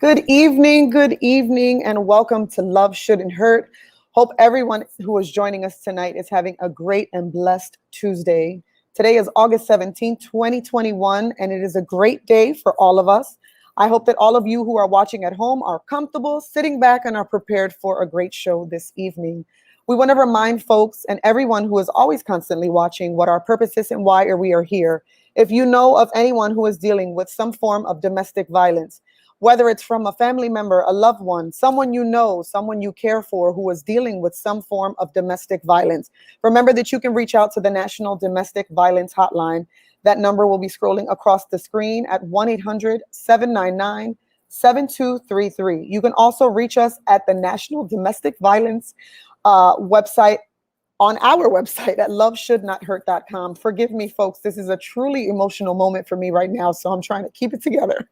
Good evening, and welcome to Love Shouldn't Hurt. Hope everyone who is joining us tonight is having a great and blessed Tuesday. Today is August 17th, 2021, and it is a great day for all of us. I hope that all of you who are watching at home are comfortable, sitting back, and are prepared for a great show this evening. We want to remind folks and everyone who is always constantly watching what our purpose is and why we are here. If you know of anyone who is dealing with some form of domestic violence, whether it's from a family member, a loved one, someone you know, someone you care for who is dealing with some form of domestic violence, remember that you can reach out to the National Domestic Violence Hotline. That number will be scrolling across the screen at 1-800-799-7233. You can also reach us at the National Domestic Violence website, on our website at loveshouldnothurt.com. Forgive me, folks. This is a truly emotional moment for me right now, so I'm trying to keep it together.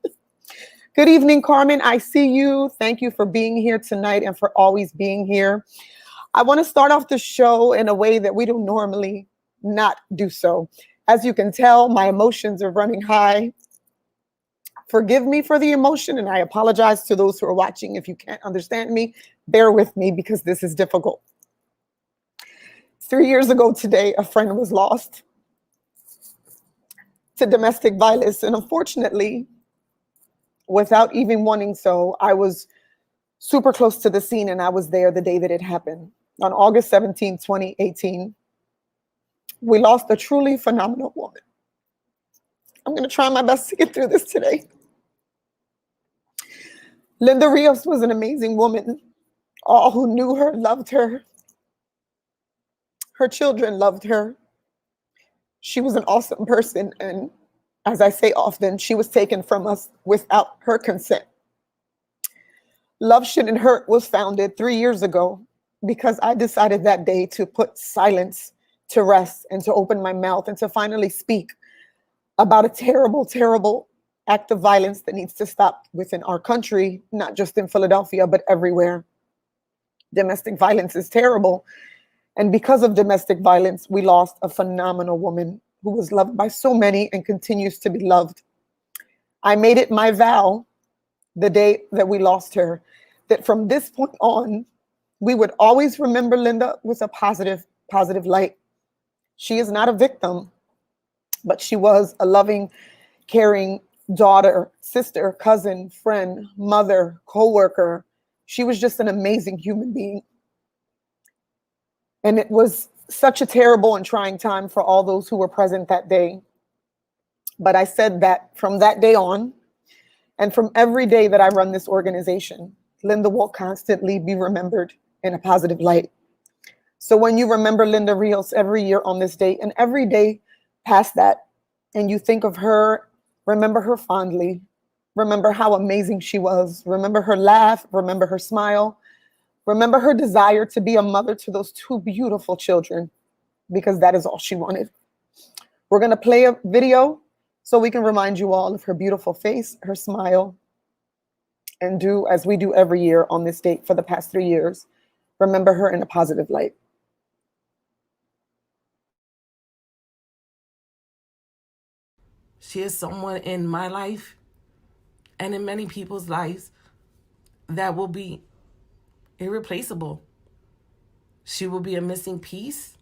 Good evening, Carmen. I see you. Thank you for being here tonight and for always being here. I want to start off the show in a way that we don't normally not do so. As you can tell, my emotions are running high. Forgive me for the emotion, and I apologize to those who are watching. If you can't understand me, bear with me because this is difficult. 3 years ago today, a friend was lost to domestic violence, and unfortunately, without even wanting so, I was super close to the scene, and I was there the day that it happened. On August 17, 2018, we lost a truly phenomenal woman. I'm going to try my best to get through this today. Linda Rios was an amazing woman. All who knew her loved her. Her children loved her. She was an awesome person, and as I say often, she was taken from us without her consent. Love Shouldn't Hurt was founded 3 years ago because I decided that day to put silence to rest and to open my mouth and to finally speak about a terrible, terrible act of violence that needs to stop within our country, not just in Philadelphia, but everywhere. Domestic violence is terrible. And because of domestic violence, we lost a phenomenal woman who was loved by so many and continues to be loved. I made it my vow the day that we lost her, that from this point on, we would always remember Linda with a positive light. She is not a victim, but she was a loving, caring daughter, sister, cousin, friend, mother, co-worker. She was just an amazing human being. And it was such a terrible and trying time for all those who were present that day. But I said that from that day on, and from every day that I run this organization, Linda will constantly be remembered in a positive light. So when you remember Linda Rios every year on this date and every day past that, and you think of her, remember her fondly, remember how amazing she was, remember her laugh, remember her smile, remember her desire to be a mother to those two beautiful children, because that is all she wanted. We're going to play a video so we can remind you all of her beautiful face, her smile, and do as we do every year on this date for the past 3 years. Remember her in a positive light. She is someone in my life and in many people's lives that will be irreplaceable. She will be a missing piece.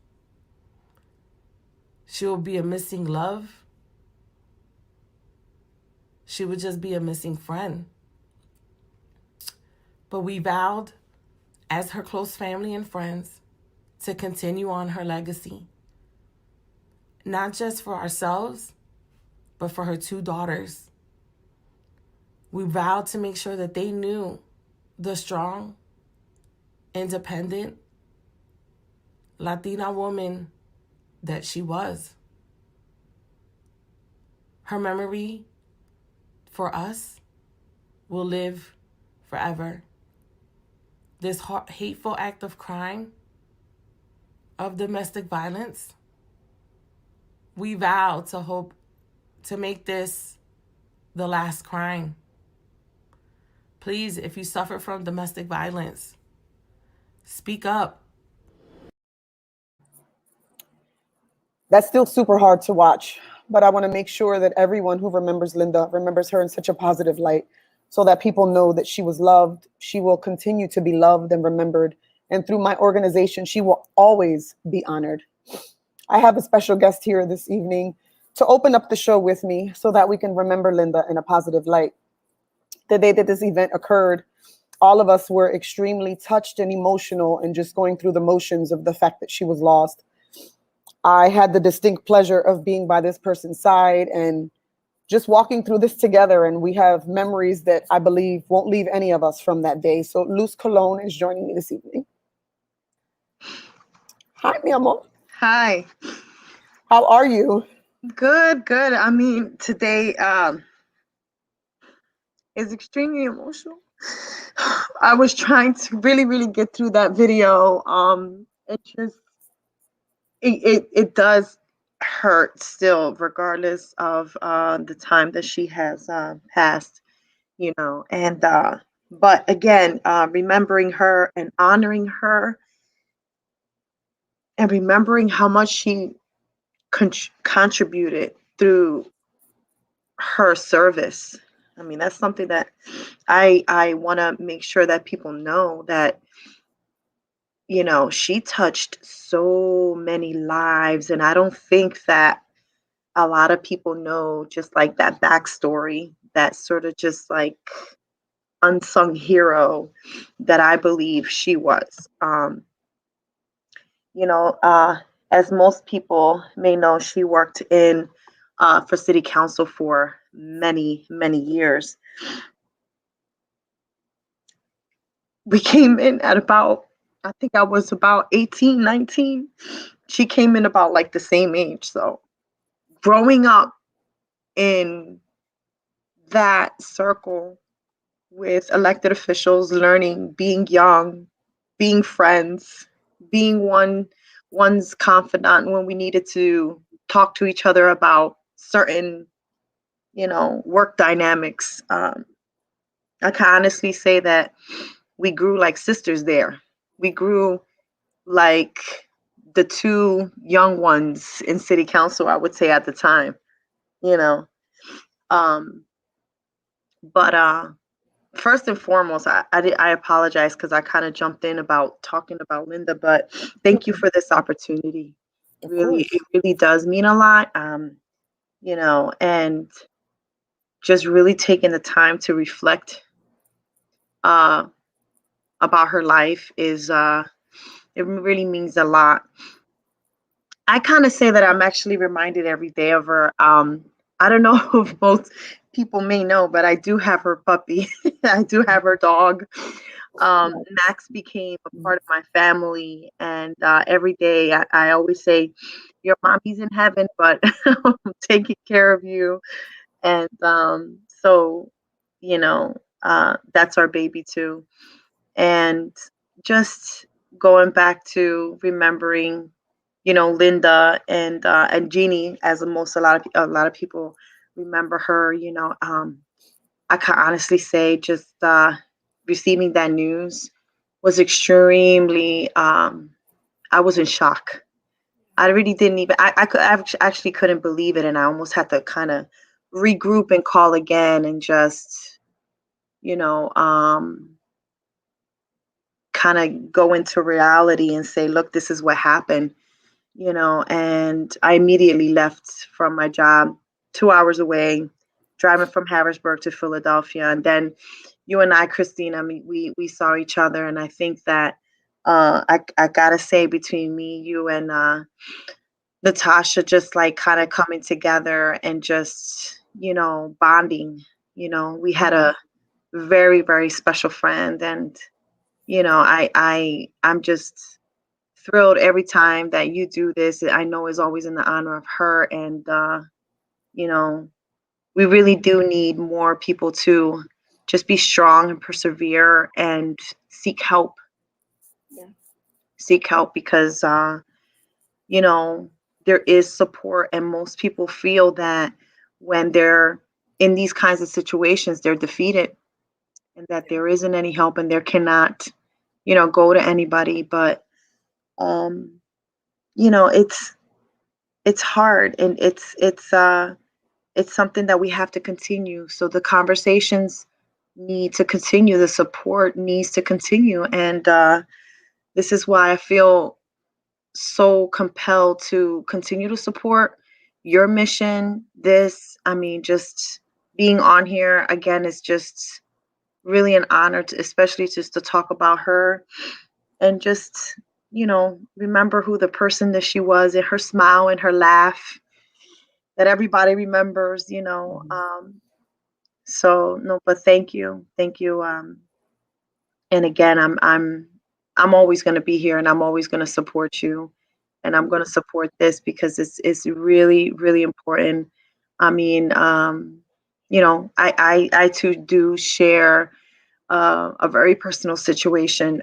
She will be a missing love. She would just be a missing friend. But we vowed, as her close family and friends, to continue on her legacy. Not just for ourselves, but for her two daughters. We vowed to make sure that they knew the strong, independent Latina woman that she was. Her memory for us will live forever. This hateful act of crime, of domestic violence, we vow to hope to make this the last crime. Please, if you suffer from domestic violence, speak up. That's still super hard to watch, but I want to make sure that everyone who remembers Linda remembers her in such a positive light. so that people know that she was loved. She will continue to be loved and remembered. And through my organization, she will always be honored. I have a special guest here this evening to open up the show with me so that we can remember Linda in a positive light. The day that this event occurred, all of us were extremely touched and emotional and just going through the motions of the fact that she was lost. I had the distinct pleasure of being by this person's side and just walking through this together. And we have memories that I believe won't leave any of us from that day. So Luz Colon is joining me this evening. Hi, mi amor. Hi. How are you? Good, good. I mean, today is extremely emotional. I was trying to really, really get through that video. It does hurt still, regardless of the time that she has passed, and but again, remembering her and honoring her and remembering how much she contributed through her service. I mean, that's something that I want to make sure that people know that, she touched so many lives. And I don't think that a lot of people know just like that backstory, that sort of just like unsung hero that I believe she was. You know, as most people may know, she worked in for city council for many, many years. We came in at about, I think I was about 18, 19. She came in about like the same age. So growing up in that circle with elected officials, learning, being young, being friends, being one's confidant when we needed to talk to each other about certain, work dynamics. I can honestly say that we grew like sisters there. We grew like the two young ones in city council, I would say at the time, you know. Um, but first and foremost, I apologize because I kind of jumped in about talking about Linda, but thank you for this opportunity. Of Really, course. it really does mean a lot. And just really taking the time to reflect uh, about her life is it really means a lot. I kind of say that I'm actually reminded every day of her. I don't know if most people may know, but I do have her puppy. I do have her dog. Max became a part of my family, and every day I always say, "Your mommy's in heaven, but I'm taking care of you." And so, that's our baby too. And just going back to remembering, Linda and Jeannie, as a lot of people remember her. I can honestly say just receiving that news was extremely. I was in shock. I really didn't even. Actually couldn't believe it, and I almost had to kind of regroup and call again, and just you know um, kind of go into reality and say, look, this is what happened. And I immediately left from my job 2 hours away, driving from Harrisburg to Philadelphia. And then you and I, Christina, we saw each other. And I think that I gotta say, between me, you, and Natasha, just like kind of coming together and just, bonding. We had a very, very special friend. And, I'm just thrilled every time that you do this. I know is always in the honor of her. And, you know, we really do need more people to just be strong and persevere and seek help. Yeah. Seek help because, you know, there is support, and most people feel that when they're in these kinds of situations, they're defeated and that there isn't any help and there cannot, go to anybody. But, um, it's hard, and it's something that we have to continue. So the conversations need to continue. The support needs to continue. And this is why I feel so compelled to continue to support your mission. I mean, just being on here again is just really an honor, especially just to talk about her and just, remember who the person that she was, and her smile and her laugh that everybody remembers, So no, but thank you. And again, I'm always going to be here, and I'm always going to support you, and I'm going to support this because it's really really important. I mean, I too do share a very personal situation.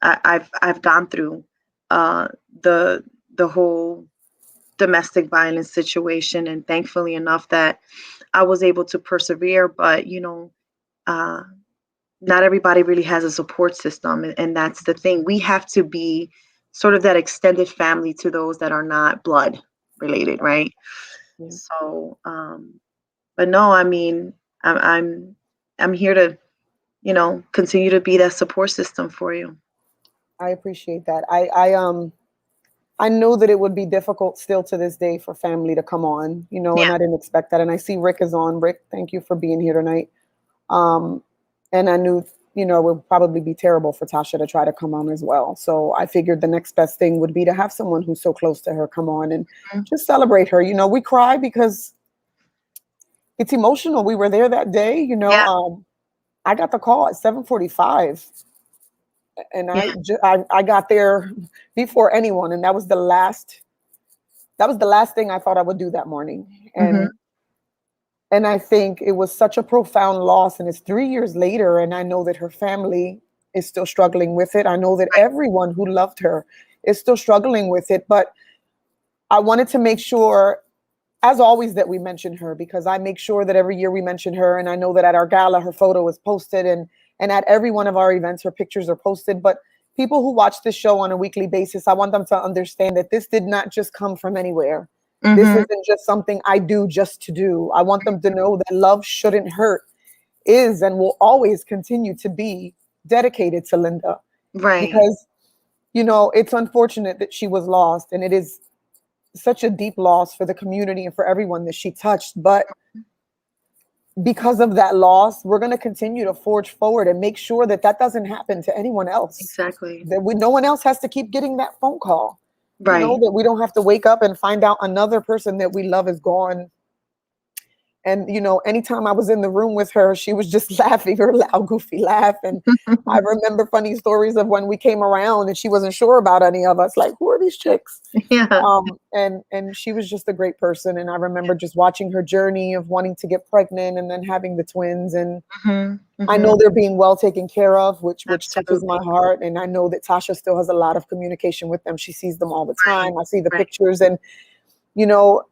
I've gone through uh, the the whole domestic violence situation, and thankfully enough that I was able to persevere. But uh, not everybody really has a support system, and that's the thing. We have to be sort of that extended family to those that are not blood related, right? Yeah. So, but no, I mean, I'm here to continue to be that support system for you. I appreciate that. I know that it would be difficult still to this day for family to come on, Yeah. and I didn't expect that. And I see Rick is on. Rick, thank you for being here tonight. Um, and I knew, it would probably be terrible for Tasha to try to come on as well. So I figured the next best thing would be to have someone who's so close to her come on and Mhm. just celebrate her. We cry because it's emotional. We were there that day, Yeah. I got the call at 7:45, and Yeah. I got there before anyone, and that was the last thing I thought I would do that morning. Hmm. And I think it was such a profound loss, and it's 3 years later, and I know that her family is still struggling with it. I know that everyone who loved her is still struggling with it, but I wanted to make sure, as always, that we mention her, because I make sure that every year we mention her, and I know that at our gala her photo is posted, and at every one of our events her pictures are posted. But people who watch this show on a weekly basis, I want them to understand that this did not just come from anywhere. This Hmm. isn't just something I do just to do. I want them to know that Love Shouldn't Hurt is and will always continue to be dedicated to Linda, Right. because it's unfortunate that she was lost, and it is such a deep loss for the community and for everyone that she touched. But because of that loss, we're going to continue to forge forward and make sure that that doesn't happen to anyone else. Exactly. That no one else has to keep getting that phone call. Right. That we don't have to wake up and find out another person that we love is gone. And anytime I was in the room with her, she was just laughing her loud, goofy laugh. And I remember funny stories of when we came around and she wasn't sure about any of us, like, who are these chicks? Yeah. And she was just a great person. And I remember just watching her journey of wanting to get pregnant and then having the twins. And Hmm. I Hmm. know they're being well taken care of, which touches my Absolutely. heart. And I know that Tasha still has a lot of communication with them. She sees them all the Right. time. I see the Right. pictures, and you know,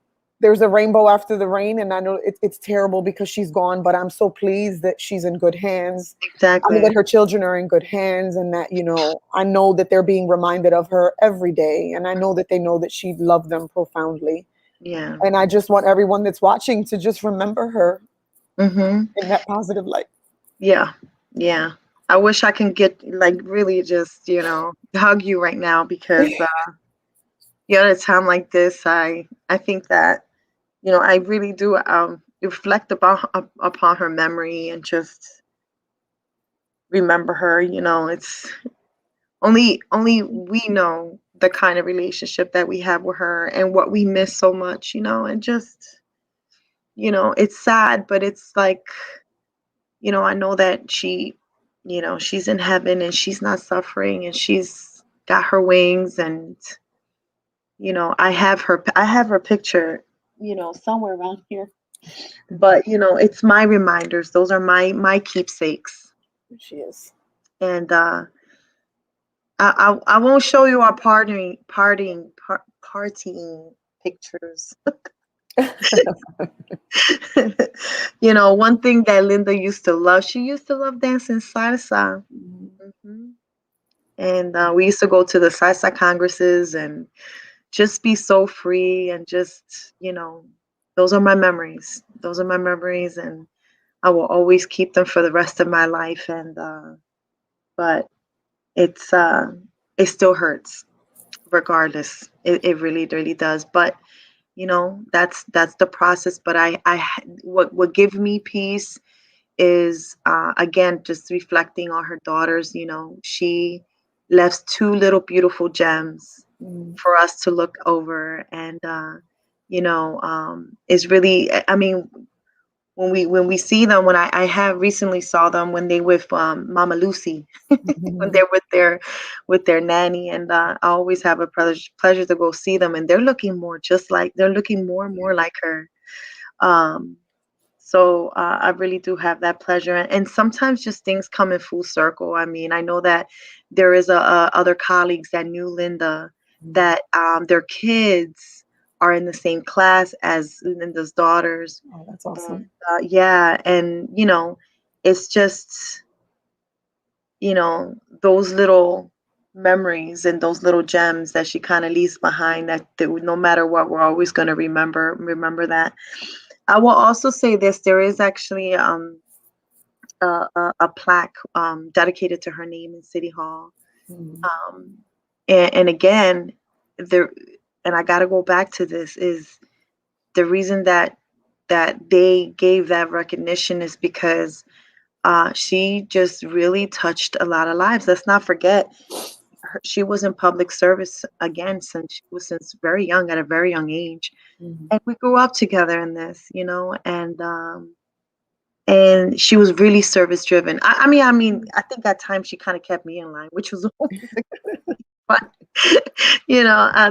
there's a rainbow after the rain. And I know it's terrible because she's gone, but I'm so pleased that she's in good hands. I know Exactly. that her children are in good hands, and that, I know that they're being reminded of her every day. And I know that they know that she loved them profoundly. Yeah. And I just want everyone that's watching to just remember her Hmm. in that positive light. Yeah. Yeah. I wish I can get like really just, hug you right now because at a time like this, I think that, I really do reflect upon her memory and just remember her. It's only we know the kind of relationship that we have with her and what we miss so much, and just, it's sad, but it's like, I know that she's in heaven and she's not suffering and she's got her wings. And I have her picture, somewhere around here. But it's my reminders. Those are my keepsakes. She is. And I won't show you our partying pictures. One thing that Linda used to love, she used to love dancing salsa. Hmm. And we used to go to the salsa congresses and just be so free and just, those are my memories. Those are my memories. And I will always keep them for the rest of my life. And but it's it still hurts regardless. It really, really does. But that's the process. But what give me peace is again just reflecting on her daughters. She left two little beautiful gems Mm. for us to look over. And it's really, I mean, when we see them, when I have recently saw them when they with Mama Lucy, when they're with their nanny. And I always have a pleasure to go see them, and they're looking more and more like her. um so I really do have that pleasure. And sometimes just things come in full circle. I mean, I know that there is a other colleagues that knew Linda, that their kids are in the same class as Linda's daughters. Oh, that's And awesome. yeah, and it's just those little memories and those little gems that she kind of leaves behind, that no matter what, we're always going to remember that. I will also say this: there is actually a plaque dedicated to her name in City Hall. Mm. Um, and again, there, and I got to go back to this, is the reason that they gave that recognition is because she just really touched a lot of lives. Let's not forget, she was in public service again since very young, at a very young age, Mhm. and we grew up together in this, and she was really service driven. I mean, I think at times she kind of kept me in line, which was always a good thing. But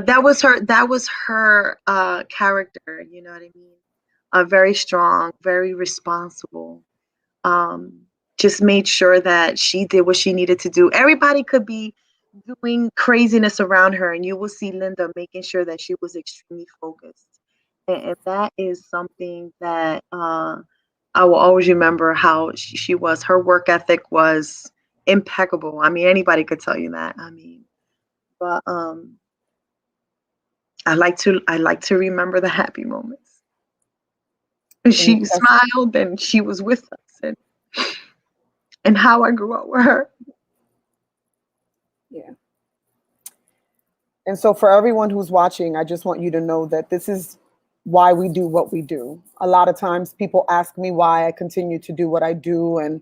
that was her character. You know what I mean? Very strong, very responsible. Um, just made sure that she did what she needed to do. Everybody could be doing craziness around her, and you will see Linda making sure that she was extremely focused. And that is something that I will always remember, how she was. Her work ethic was impeccable. I mean, anybody could tell you that. I mean, but I like to remember the happy moments. And She that's, smiled and she was with us, and how I grew up with her. yeah. And so, for everyone who's watching, I just want you to know that this is why we do what we do. A lot of times people ask me why I continue to do what I do. And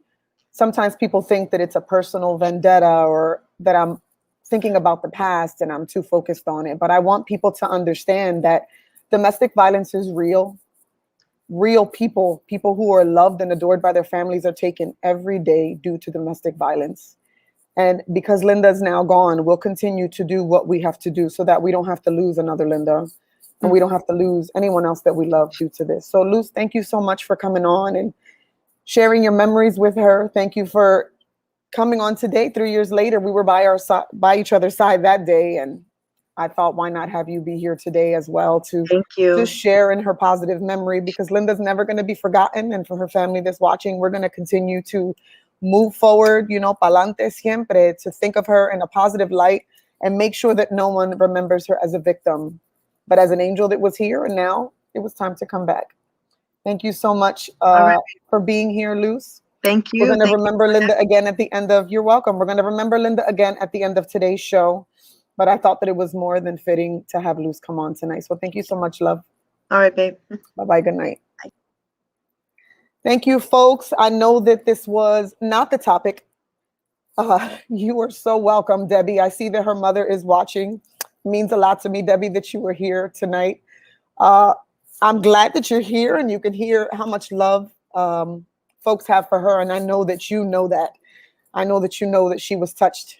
sometimes people think that it's a personal vendetta, or that I'm thinking about the past and I'm too focused on it. But I want people to understand that domestic violence is real. Real people who are loved and adored by their families are taken every day due to domestic violence. And because Linda's now gone, we'll continue to do what we have to do so that we don't have to lose another Linda, and we don't have to lose anyone else that we love due to this. So, Luz, thank you so much for coming on and sharing your memories with her. Thank you for coming on today. 3 years later, we were by each other's side that day, and I thought, why not have you be here today as well to Thank you. just share in her positive memory, because Linda's never going to be forgotten. And for her family that's watching, we're going to continue to move forward, pa'lante siempre, to think of her in a positive light and make sure that no one remembers her as a victim, but as an angel that was here. And now it was time to come back. Thank you so much All right. for being here, Luz. Thank We're you. going to Thank you. remember Linda again at the end of, you're welcome. We're going to remember Linda again at the end of today's show. But I thought that it was more than fitting to have Luz come on tonight. So thank you so much, love. All right, babe. Bye-bye. Good night. Bye. Thank you, folks. I know that this was not the topic. You are so welcome, Debbie. I see that her mother is watching. It means a lot to me, Debbie, that you were here tonight. I'm glad that you're here and you can hear how much love folks have for her. And I know that you know that. I know that you know that she was touched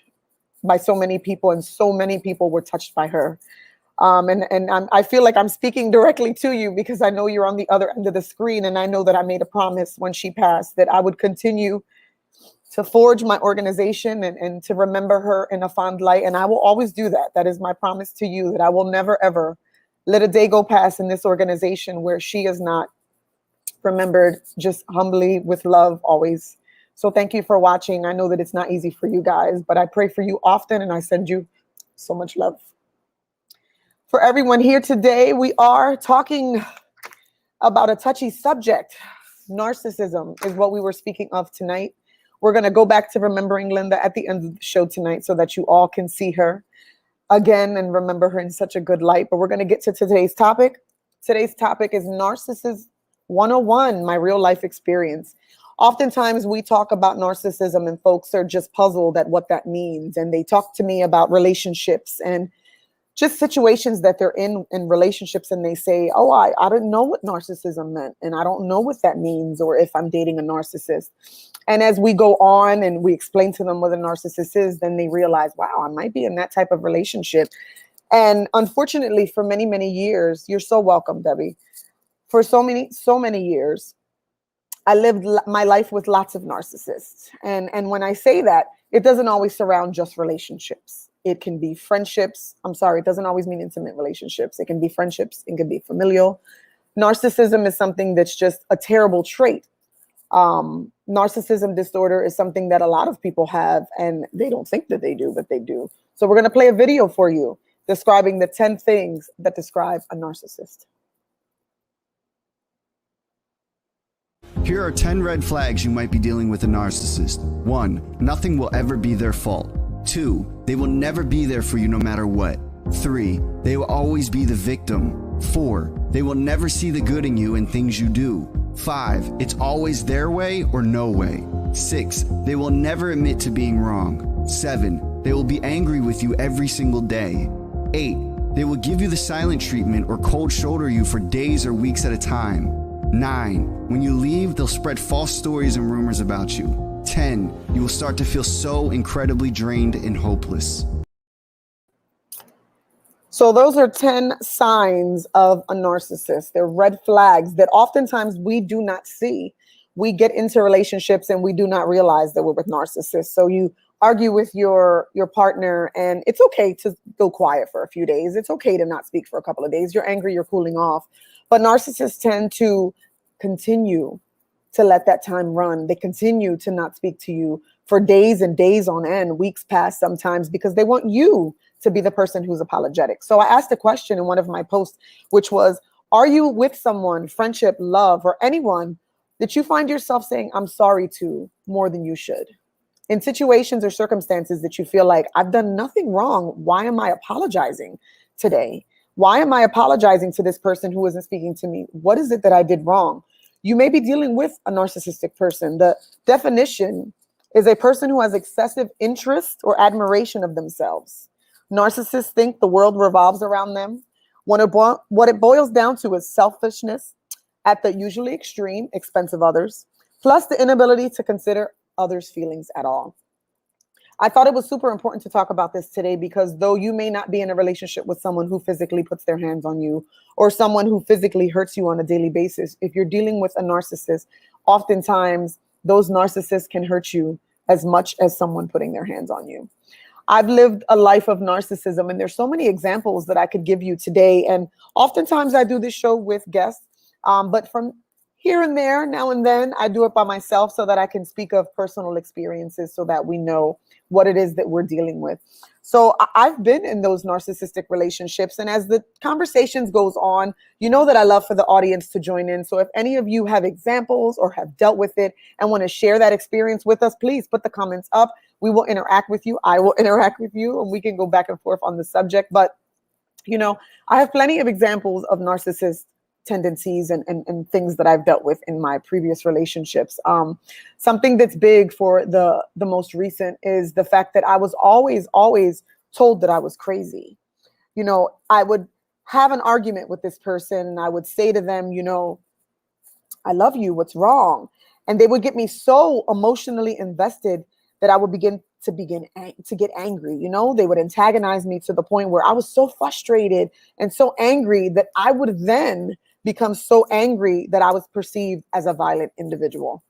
by so many people, and so many people were touched by her. I feel like I'm speaking directly to you, because I know you're on the other end of the screen. And I know that I made a promise when she passed that I would continue to forge my organization and to remember her in a fond light. And I will always do that. That is my promise to you, that I will never, ever let a day go past in this organization where she is not remembered, just humbly, with love, always. So thank you for watching. I know that it's not easy for you guys, but I pray for you often, and I send you so much love. For everyone here today, we are talking about a touchy subject. Narcissism is what we were speaking of tonight. We're going to go back to remembering Linda at the end of the show tonight so that you all can see her again and remember her in such a good light. But we're going to get to today's topic. Today's topic is Narcissist 101, my real life experience. Oftentimes we talk about narcissism and folks are just puzzled at what that means. And they talk to me about relationships and just situations that they're in relationships, and they say, oh, I didn't know what narcissism meant, and I don't know what that means, or if I'm dating a narcissist. And as we go on and we explain to them what a narcissist is, then they realize, wow, I might be in that type of relationship. And unfortunately, for many, many years, you're so welcome, Debbie. For so many years, I lived my life with lots of narcissists. And when I say that, it doesn't always surround just relationships. It can be friendships. I'm sorry, it doesn't always mean intimate relationships. It can be friendships. It can be familial. Narcissism is something that's just a terrible trait. Narcissism disorder is something that a lot of people have, and they don't think that they do, but they do. So we're going to play a video for you describing the 10 things that describe a narcissist. Here are 10 red flags you might be dealing with a narcissist. 1. Nothing will ever be their fault. 2. They will never be there for you no matter what. 3. They will always be the victim. 4. They will never see the good in you and things you do. 5. It's always their way or no way. 6. They will never admit to being wrong. 7. They will be angry with you every single day. 8. They will give you the silent treatment or cold shoulder you for days or weeks at a time. 9. When you leave, they'll spread false stories and rumors about you. 10. You will start to feel so incredibly drained and hopeless. So those are 10 signs of a narcissist. They're red flags that oftentimes we do not see. We get into relationships and we do not realize that we're with narcissists. So you argue with your partner, and it's okay to go quiet for a few days. It's okay to not speak for a couple of days. You're angry, you're cooling off. But narcissists tend to continue to let that time run. They continue to not speak to you for days and days on end, weeks past sometimes, because they want you to be the person who's apologetic. So I asked a question in one of my posts, which was, are you with someone, friendship, love, or anyone that you find yourself saying, I'm sorry to more than you should? In situations or circumstances that you feel like, I've done nothing wrong. Why am I apologizing today? Why am I apologizing to this person who isn't speaking to me? What is it that I did wrong? You may be dealing with a narcissistic person. The definition is a person who has excessive interest or admiration of themselves. Narcissists think the world revolves around them. What it boils down to is selfishness at the usually extreme expense of others, plus the inability to consider others' feelings at all. I thought it was super important to talk about this today because though you may not be in a relationship with someone who physically puts their hands on you or someone who physically hurts you on a daily basis, if you're dealing with a narcissist, oftentimes those narcissists can hurt you as much as someone putting their hands on you. I've lived a life of narcissism, and there's so many examples that I could give you today. And oftentimes I do this show with guests, but from here and there, now and then, I do it by myself so that I can speak of personal experiences so that we know what it is that we're dealing with. So I've been in those narcissistic relationships. And as the conversations goes on, you know that I love for the audience to join in. So if any of you have examples or have dealt with it and want to share that experience with us, please put the comments up. We will interact with you. I will interact with you, and we can go back and forth on the subject. But, you know, I have plenty of examples of narcissists tendencies and things that I've dealt with in my previous relationships. Something that's big for the most recent is the fact that I was always told that I was crazy. You know, I would have an argument with this person and I would say to them, you know, I love you, what's wrong? And they would get me so emotionally invested that I would begin to get angry. You know, they would antagonize me to the point where I was so frustrated and so angry that I would then become so angry that I was perceived as a violent individual.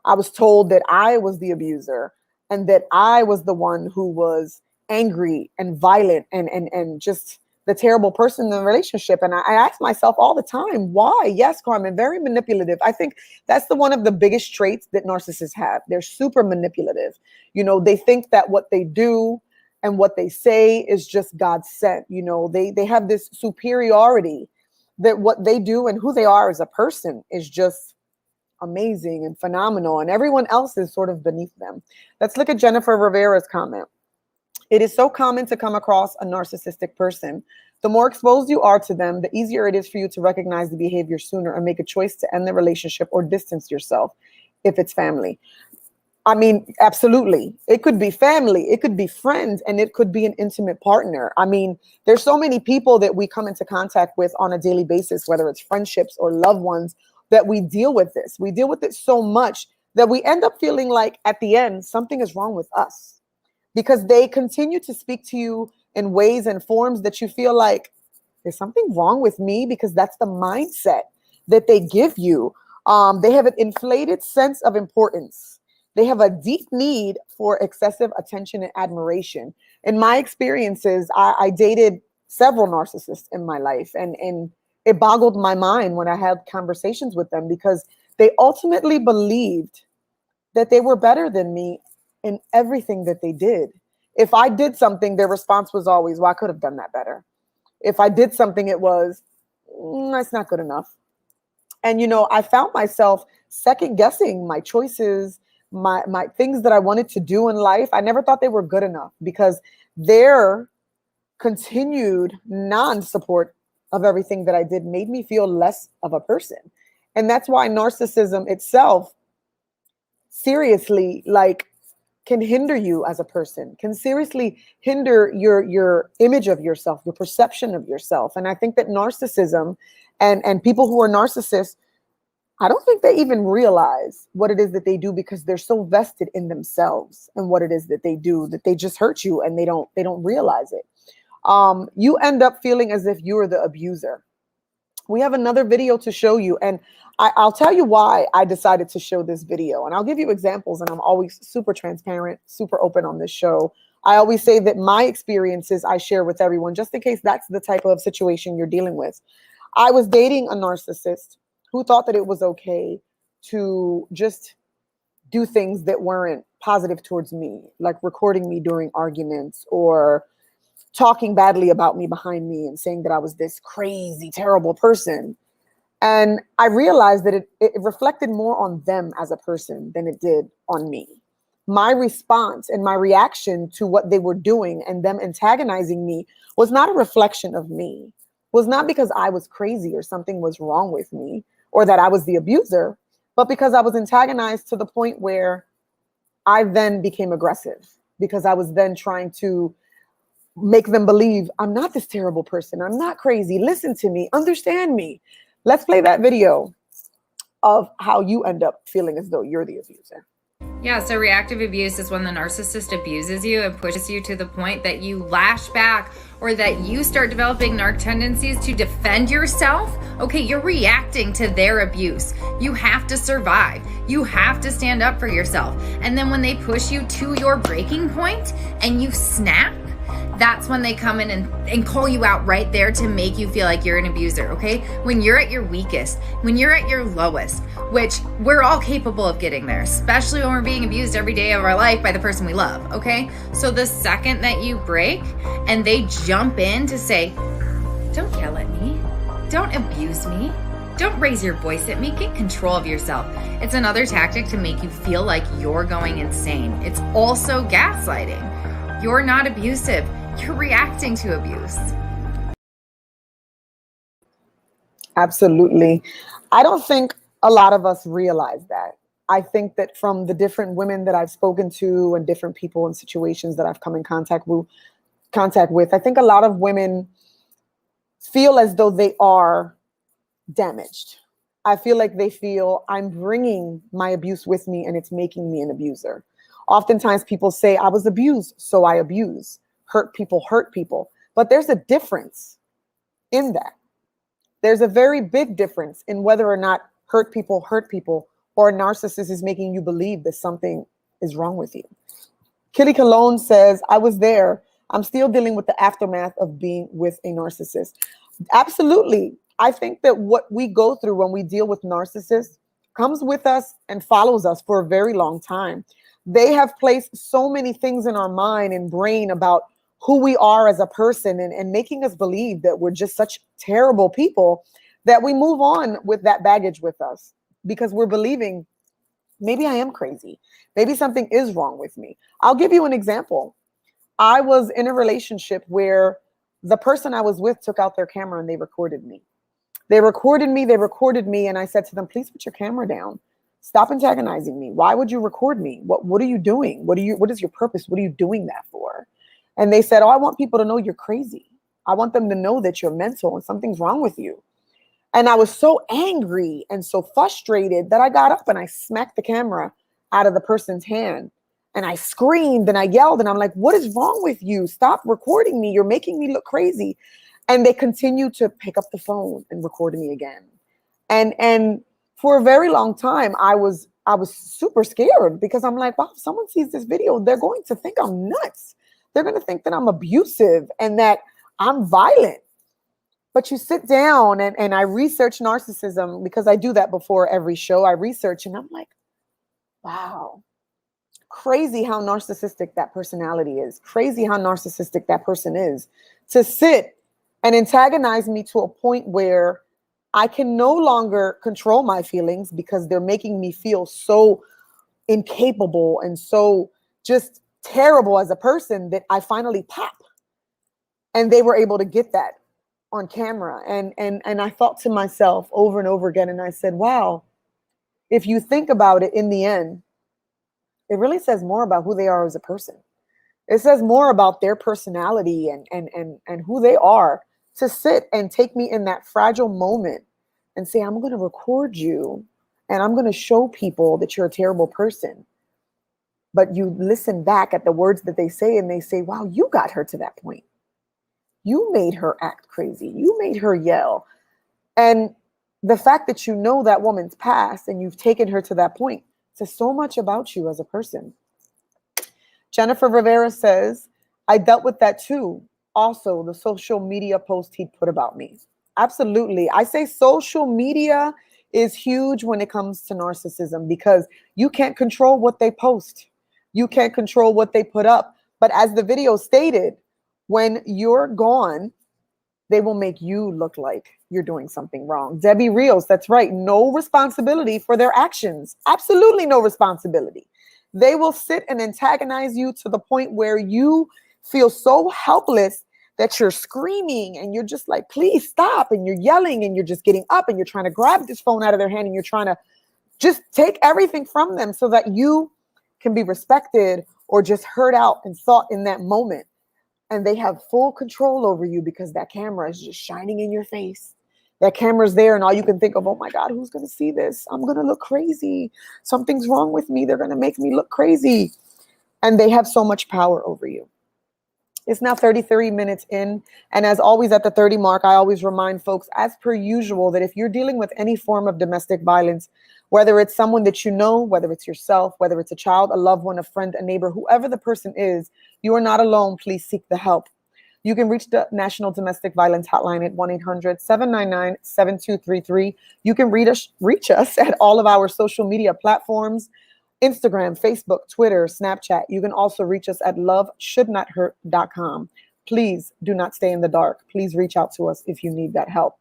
I was told that I was the abuser and that I was the one who was angry and violent and just the terrible person in the relationship. And I ask myself all the time, why? Yes, Carmen, very manipulative. I think that's one of the biggest traits that narcissists have. They're super manipulative. You know, they think that what they do and what they say is just God sent. You know, they have this superiority that what they do and who they are as a person is just amazing and phenomenal, and everyone else is sort of beneath them. Let's look at Jennifer Rivera's comment. It is so common to come across a narcissistic person. The more exposed you are to them, the easier it is for you to recognize the behavior sooner and make a choice to end the relationship or distance yourself if it's family. I mean, absolutely. It could be family, it could be friends, and it could be an intimate partner. I mean, there's so many people that we come into contact with on a daily basis, whether it's friendships or loved ones, that we deal with this. We deal with it so much that we end up feeling like at the end, something is wrong with us, because they continue to speak to you in ways and forms that you feel like there's something wrong with me, because that's the mindset that they give you. They have an inflated sense of importance. They have a deep need for excessive attention and admiration. In my experiences, I dated several narcissists in my life, and it boggled my mind when I had conversations with them, because they ultimately believed that they were better than me in everything that they did. If I did something, their response was always, well, I could have done that better. If I did something, it was, that's not good enough. And, you know, I found myself second guessing my choices, my things that I wanted to do in life. I never thought they were good enough, because their continued non-support of everything that I did made me feel less of a person. And that's why narcissism itself seriously, like, can hinder you as a person, can seriously hinder your image of yourself, your perception of yourself. And I think that narcissism and people who are narcissists, I don't think they even realize what it is that they do, because they're so vested in themselves and what it is that they do, that they just hurt you and they don't realize it. You end up feeling as if you're the abuser. We have another video to show you, and I'll tell you why I decided to show this video, and I'll give you examples, and I'm always super transparent, super open on this show. I always say that my experiences I share with everyone, just in case that's the type of situation you're dealing with. I was dating a narcissist who thought that it was okay to just do things that weren't positive towards me, like recording me during arguments or talking badly about me behind me and saying that I was this crazy, terrible person. And I realized that it reflected more on them as a person than it did on me. My response and my reaction to what they were doing and them antagonizing me was not a reflection of me, was not because I was crazy or something was wrong with me or that I was the abuser, but because I was antagonized to the point where I then became aggressive, because I was then trying to make them believe I'm not this terrible person. I'm not crazy. Listen to me. Understand me. Let's play that video of how you end up feeling as though you're the abuser. Yeah, so reactive abuse is when the narcissist abuses you and pushes you to the point that you lash back or that you start developing narc tendencies to defend yourself. Okay, you're reacting to their abuse. You have to survive. You have to stand up for yourself. And then when they push you to your breaking point and you snap, that's when they come in and call you out right there to make you feel like you're an abuser, okay? When you're at your weakest, when you're at your lowest, which we're all capable of getting there, especially when we're being abused every day of our life by the person we love, okay? So the second that you break and they jump in to say, don't yell at me, don't abuse me, don't raise your voice at me, get control of yourself. It's another tactic to make you feel like you're going insane. It's also gaslighting. You're not abusive. You're reacting to abuse. Absolutely. I don't think a lot of us realize that. I think that from the different women that I've spoken to and different people and situations that I've come in contact with, I think a lot of women feel as though they are damaged. I feel like they feel I'm bringing my abuse with me and it's making me an abuser. Oftentimes people say I was abused, so I abuse. Hurt people. But there's a difference in that. There's a very big difference in whether or not hurt people, or a narcissist is making you believe that something is wrong with you. Kitty Cologne says, I was there. I'm still dealing with the aftermath of being with a narcissist. Absolutely. I think that what we go through when we deal with narcissists comes with us and follows us for a very long time. They have placed so many things in our mind and brain about who we are as a person and making us believe that we're just such terrible people that we move on with that baggage with us. because we're believing maybe I am crazy. Maybe something is wrong with me. I'll give you an example. I was in a relationship where the person I was with took out their camera and they recorded me. They recorded me, and I said to them, please put your camera down. Stop antagonizing me. Why would you record me? What are you doing? What is your purpose? What are you doing that for? And they said, oh, I want people to know you're crazy. I want them to know that you're mental and something's wrong with you. And I was so angry and so frustrated that I got up and I smacked the camera out of the person's hand. And I screamed and I yelled and I'm like, what is wrong with you? Stop recording me. You're making me look crazy. And they continued to pick up the phone and record me again. And for a very long time, I was super scared because I'm like, wow, if someone sees this video, they're going to think I'm nuts. They're going to think that I'm abusive and that I'm violent. But you sit down and I research narcissism because I do that before every show. I research and I'm like, wow, crazy how narcissistic that personality is. Crazy how narcissistic that person is. To sit and antagonize me to a point where I can no longer control my feelings because they're making me feel so incapable and so just terrible as a person that I finally pop. And they were able to get that on camera. And I thought to myself over and over again, and I said, wow, if you think about it in the end, it really says more about who they are as a person. It says more about their personality and who they are to sit and take me in that fragile moment and say, I'm going to record you and I'm going to show people that you're a terrible person. But you listen back at the words that they say and they say, wow, you got her to that point. You made her act crazy. You made her yell. And the fact that you know that woman's past and you've taken her to that point says so much about you as a person. Jennifer Rivera says, I dealt with that too. Also, the social media post he put about me. Absolutely. I say social media is huge when it comes to narcissism because you can't control what they post. You can't control what they put up. But as the video stated, when you're gone, they will make you look like you're doing something wrong. Debbie Rios, that's right. No responsibility for their actions. Absolutely no responsibility. They will sit and antagonize you to the point where you feel so helpless that you're screaming and you're just like, please stop. And you're yelling and you're just getting up and you're trying to grab this phone out of their hand and you're trying to just take everything from them so that you can be respected or just heard out and thought in that moment. And they have full control over you because that camera is just shining in your face. That camera's there and all you can think of, oh my God, who's going to see this? I'm going to look crazy. Something's wrong with me. They're going to make me look crazy. And they have so much power over you. It's now 33 minutes in. And as always at the 30 mark, I always remind folks, as per usual, that if you're dealing with any form of domestic violence, whether it's someone that you know, whether it's yourself, whether it's a child, a loved one, a friend, a neighbor, whoever the person is, you are not alone. Please seek the help. You can reach the National Domestic Violence Hotline at 1-800-799-7233. You can reach us at all of our social media platforms, Instagram, Facebook, Twitter, Snapchat. You can also reach us at loveshouldnothurt.com. Please do not stay in the dark. Please reach out to us if you need that help.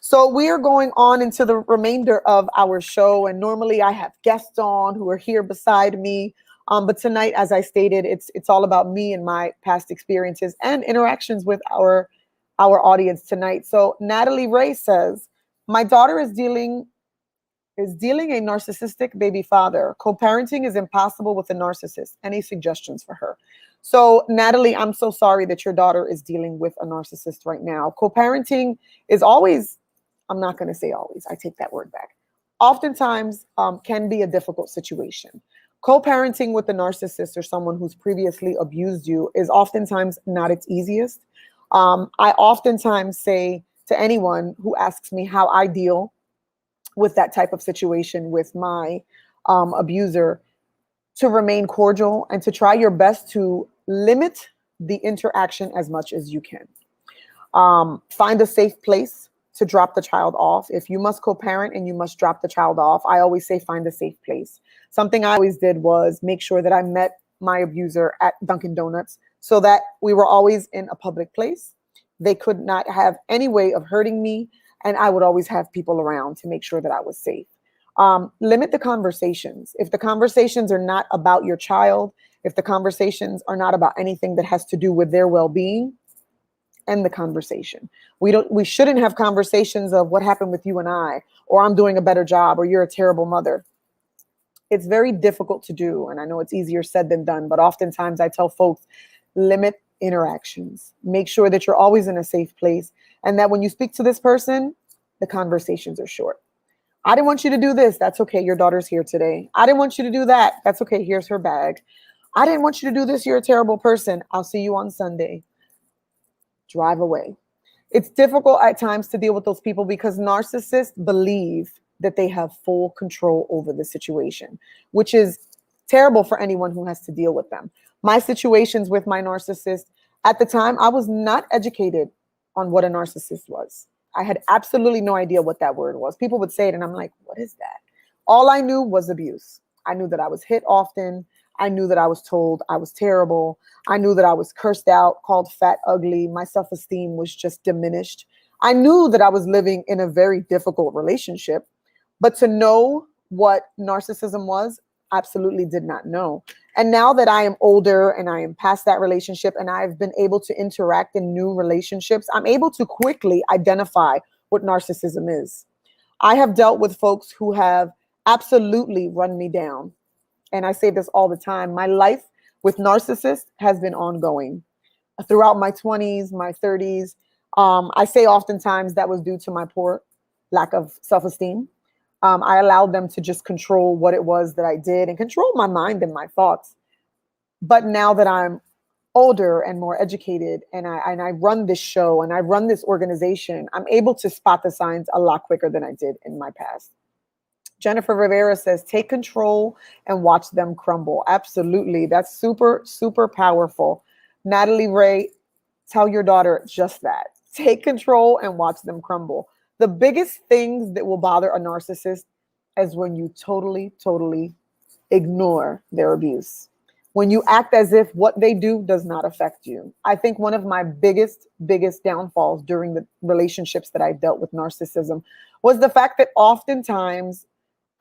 So we are going on into the remainder of our show. And normally I have guests on who are here beside me. But tonight, as I stated, it's all about me and my past experiences and interactions with our audience tonight. So Natalie Ray says, my daughter is dealing a narcissistic baby father. Co-parenting is impossible with a narcissist. Any suggestions for her? So Natalie, I'm so sorry that your daughter is dealing with a narcissist right now. Co-parenting is always, I'm not going to say always, I take that word back. Oftentimes can be a difficult situation. Co-parenting with a narcissist or someone who's previously abused you is oftentimes not its easiest. I oftentimes say to anyone who asks me how I deal with that type of situation with my abuser, to remain cordial and to try your best to limit the interaction as much as you can. Find a safe place to drop the child off. If you must co-parent and you must drop the child off, I always say find a safe place. Something I always did was make sure that I met my abuser at Dunkin' Donuts so that we were always in a public place. They could not have any way of hurting me, and I would always have people around to make sure that I was safe. Limit the conversations. If the conversations are not about your child, if the conversations are not about anything that has to do with their well-being, end the conversation. We shouldn't have conversations of what happened with you and I, or I'm doing a better job, or you're a terrible mother. It's very difficult to do, and I know it's easier said than done, but oftentimes I tell folks, limit interactions. Make sure that you're always in a safe place, and that when you speak to this person, the conversations are short. I didn't want you to do this. That's okay. Your daughter's here today. I didn't want you to do that. That's okay. Here's her bag. I didn't want you to do this. You're a terrible person. I'll see you on Sunday. Drive away. It's difficult at times to deal with those people because narcissists believe that they have full control over the situation, which is terrible for anyone who has to deal with them. My situations with my narcissist, at the time, I was not educated on what a narcissist was. I had absolutely no idea what that word was. People would say it and I'm like, what is that? All I knew was abuse. I knew that I was hit often. I knew that I was told I was terrible. I knew that I was cursed out, called fat, ugly. My self-esteem was just diminished. I knew that I was living in a very difficult relationship, but to know what narcissism was, absolutely did not know. And now that I am older and I am past that relationship and I've been able to interact in new relationships, I'm able to quickly identify what narcissism is. I have dealt with folks who have absolutely run me down. And I say this all the time. My life with narcissists has been ongoing throughout my 20s, my 30s. I say oftentimes that was due to my poor lack of self-esteem. I allowed them to just control what it was that I did and control my mind and my thoughts. But now that I'm older and more educated and I run this show and I run this organization, I'm able to spot the signs a lot quicker than I did in my past. Jennifer Rivera says, take control and watch them crumble. Absolutely. That's super, super powerful. Natalie Ray, tell your daughter just that. Take control and watch them crumble. The biggest things that will bother a narcissist is when you totally, totally ignore their abuse. When you act as if what they do does not affect you. I think one of my biggest downfalls during the relationships that I dealt with narcissism was the fact that oftentimes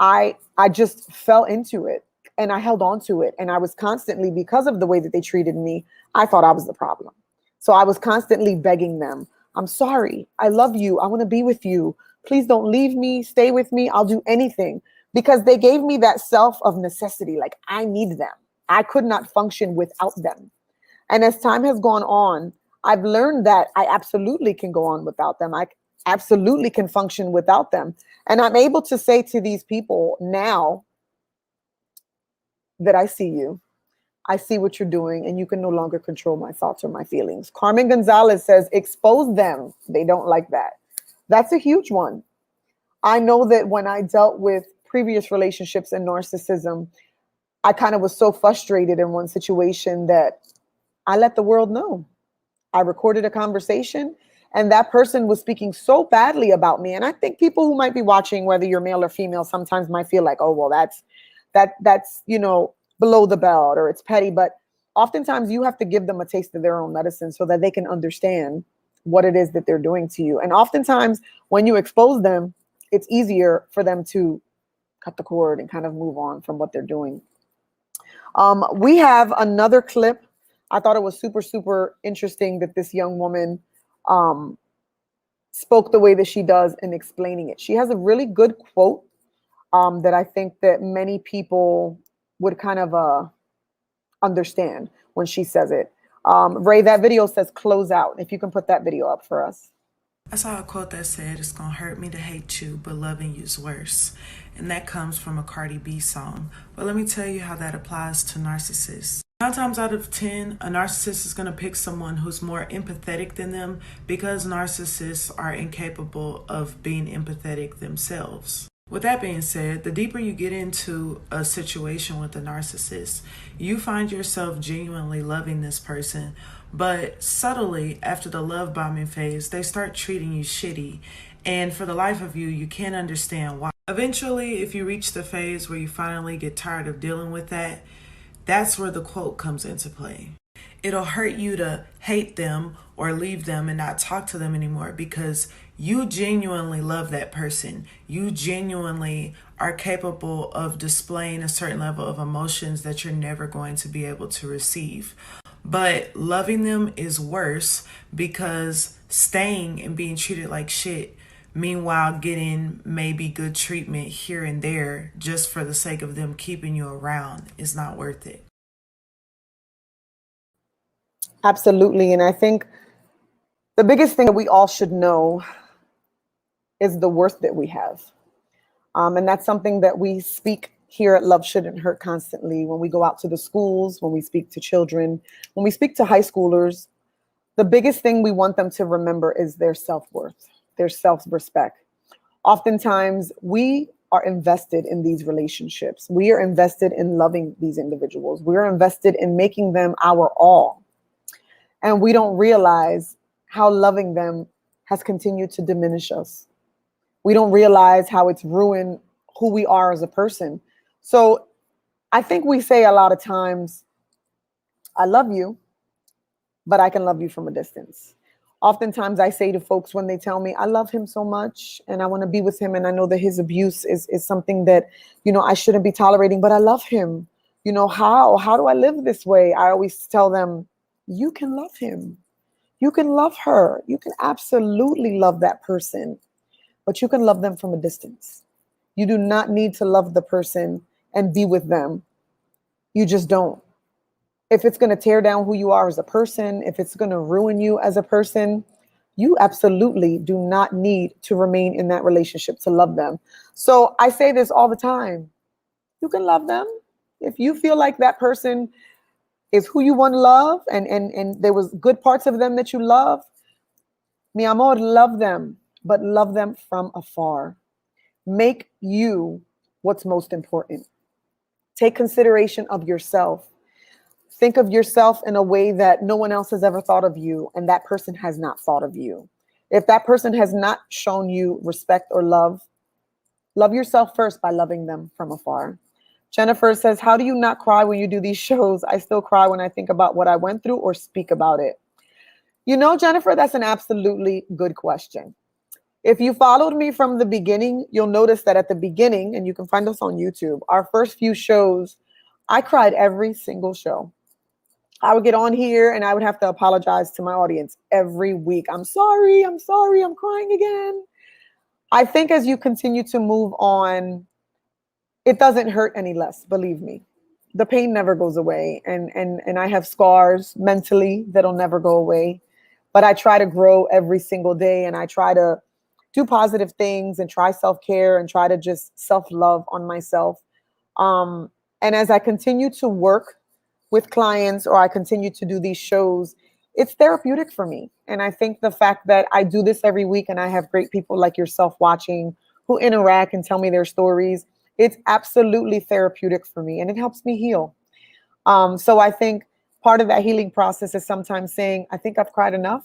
I just fell into it and I held on to it. And I was constantly, because of the way that they treated me, I thought I was the problem. So I was constantly begging them, I'm sorry. I love you. I want to be with you. Please don't leave me. Stay with me. I'll do anything. Because they gave me that self of necessity. Like I need them. I could not function without them. And as time has gone on, I've learned that I absolutely can go on without them. I absolutely can function without them. And I'm able to say to these people now that I see you. I see what you're doing and you can no longer control my thoughts or my feelings. Carmen Gonzalez says, expose them. They don't like that. That's a huge one. I know that when I dealt with previous relationships and narcissism, I kind of was so frustrated in one situation that I let the world know. I recorded a conversation and that person was speaking so badly about me. And I think people who might be watching, whether you're male or female, sometimes might feel like, oh, well, that's, you know, below the belt or it's petty, but oftentimes you have to give them a taste of their own medicine so that they can understand what it is that they're doing to you. And oftentimes when you expose them, it's easier for them to cut the cord and kind of move on from what they're doing. We have another clip. I thought it was super, super interesting that this young woman spoke the way that she does in explaining it. She has a really good quote that I think that many people would kind of understand when she says it. Ray, that video says close out. If you can put that video up for us. I saw a quote that said, it's gonna hurt me to hate you, but loving you's worse. And that comes from a Cardi B song. But let me tell you how that applies to narcissists. 9 times out of 10, a narcissist is gonna pick someone who's more empathetic than them because narcissists are incapable of being empathetic themselves. With that being said, the deeper you get into a situation with a narcissist, you find yourself genuinely loving this person, but subtly after the love bombing phase, they start treating you shitty. And for the life of you, you can't understand why. Eventually, if you reach the phase where you finally get tired of dealing with that, that's where the quote comes into play. It'll hurt you to hate them or leave them and not talk to them anymore because You genuinely love that person. You genuinely are capable of displaying a certain level of emotions that you're never going to be able to receive. But loving them is worse because staying and being treated like shit, meanwhile getting maybe good treatment here and there just for the sake of them keeping you around, is not worth it. Absolutely. And I think the biggest thing that we all should know is the worth that we have. And that's something that we speak here at Love Shouldn't Hurt constantly when we go out to the schools, when we speak to children, when we speak to high schoolers. The biggest thing we want them to remember is their self-worth, their self-respect. Oftentimes, we are invested in these relationships. We are invested in loving these individuals. We're invested in making them our all. And we don't realize how loving them has continued to diminish us. We don't realize how it's ruined who we are as a person. So I think we say a lot of times, I love you, but I can love you from a distance. Oftentimes I say to folks when they tell me, I love him so much and I want to be with him, and I know that his abuse is something that, I shouldn't be tolerating, but I love him. How do I live this way? I always tell them, you can love him. You can love her. You can absolutely love that person, but you can love them from a distance. You do not need to love the person and be with them. You just don't. If it's going to tear down who you are as a person, if it's going to ruin you as a person, you absolutely do not need to remain in that relationship to love them. So I say this all the time. You can love them. If you feel like that person is who you want to love and there was good parts of them that you love, mi amor, love them, but love them from afar. Make you what's most important. Take consideration of yourself. Think of yourself in a way that no one else has ever thought of you, and that person has not thought of you. If that person has not shown you respect or love yourself first by loving them from afar. Jennifer says, how do you not cry when you do these shows? I still cry when I think about what I went through or speak about it. Jennifer, that's an absolutely good question. If you followed me from the beginning, you'll notice that at the beginning, and you can find us on YouTube, our first few shows, I cried every single show. I would get on here and I would have to apologize to my audience every week. I'm sorry, I'm crying again. I think as you continue to move on, it doesn't hurt any less, believe me. The pain never goes away. And I have scars mentally that'll never go away. But I try to grow every single day, and I try to do positive things and try self-care and try to just self-love on myself. And as I continue to work with clients or I continue to do these shows, it's therapeutic for me. And I think the fact that I do this every week and I have great people like yourself watching who interact and tell me their stories, it's absolutely therapeutic for me and it helps me heal. So I think part of that healing process is sometimes saying, I think I've cried enough.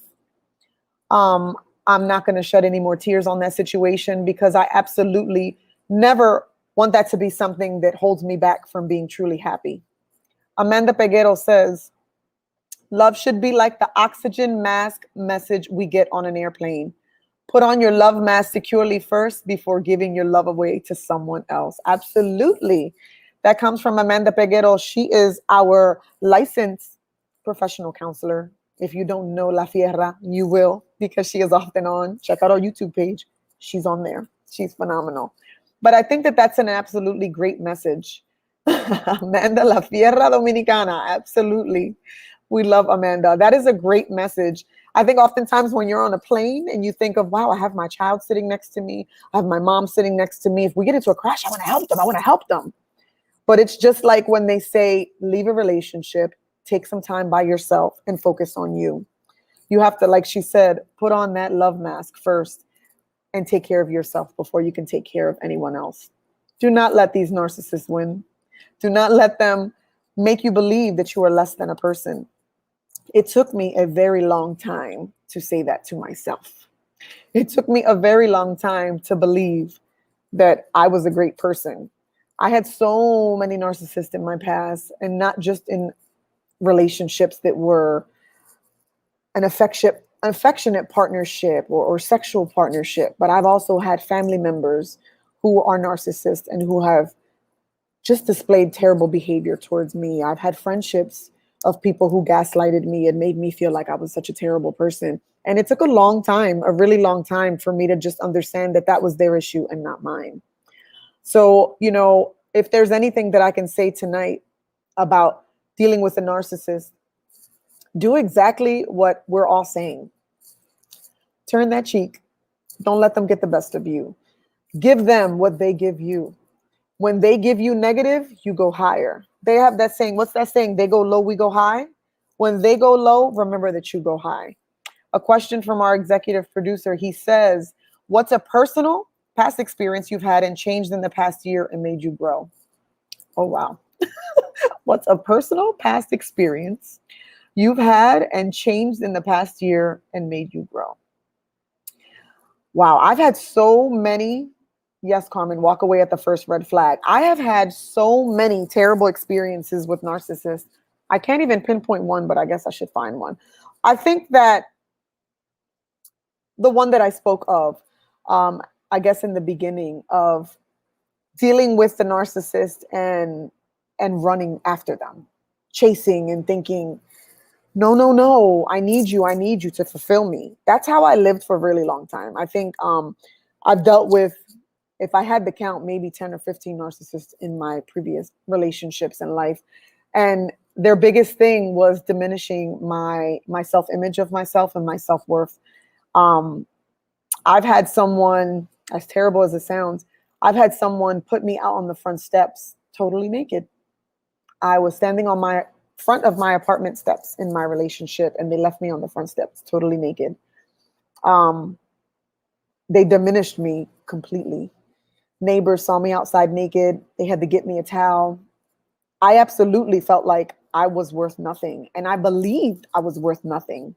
I'm not going to shed any more tears on that situation because I absolutely never want that to be something that holds me back from being truly happy. Amanda Peguero says, love should be like the oxygen mask message we get on an airplane. Put on your love mask securely first before giving your love away to someone else. Absolutely. That comes from Amanda Peguero. She is our licensed professional counselor. If you don't know La Fierra, you will, because she is often on. Check out our YouTube page. She's on there. She's phenomenal. But I think that that's an absolutely great message. Amanda La Fierra Dominicana. Absolutely. We love Amanda. That is a great message. I think oftentimes when you're on a plane and you think of, wow, I have my child sitting next to me. I have my mom sitting next to me. If we get into a crash, I want to help them. But it's just like when they say, leave a relationship, take some time by yourself and focus on you. You have to, like she said, put on that love mask first and take care of yourself before you can take care of anyone else. Do not let these narcissists win. Do not let them make you believe that you are less than a person. It took me a very long time to say that to myself. It took me a very long time to believe that I was a great person. I had so many narcissists in my past, and not just in relationships that were an affectionate partnership or sexual partnership, but I've also had family members who are narcissists and who have just displayed terrible behavior towards me. I've had friendships of people who gaslighted me and made me feel like I was such a terrible person. And it took a long time, a really long time, for me to just understand that that was their issue and not mine. So, if there's anything that I can say tonight about dealing with a narcissist, do exactly what we're all saying. Turn that cheek. Don't let them get the best of you. Give them what they give you. When they give you negative, you go higher. They have that saying. What's that saying? They go low, we go high. When they go low, remember that you go high. A question from our executive producer. He says, what's a personal past experience you've had and changed in the past year and made you grow? Oh, wow. What's a personal past experience you've had and changed in the past year and made you grow? Wow. I've had so many. Yes, Carmen, walk away at the first red flag. I have had so many terrible experiences with narcissists. I can't even pinpoint one, but I guess I should find one. I think that the one that I spoke of, I guess in the beginning, of dealing with the narcissist and running after them, chasing and thinking, no, I need you to fulfill me. That's how I lived for a really long time. I think I've dealt with, if I had to count, maybe 10 or 15 narcissists in my previous relationships in life. And their biggest thing was diminishing my self-image of myself and my self-worth. I've had someone, as terrible as it sounds, I've had someone put me out on the front steps totally naked. I was standing on my front of my apartment steps in my relationship, and they left me on the front steps totally naked. They diminished me completely. Neighbors saw me outside naked. They had to get me a towel. I absolutely felt like I was worth nothing, and I believed I was worth nothing.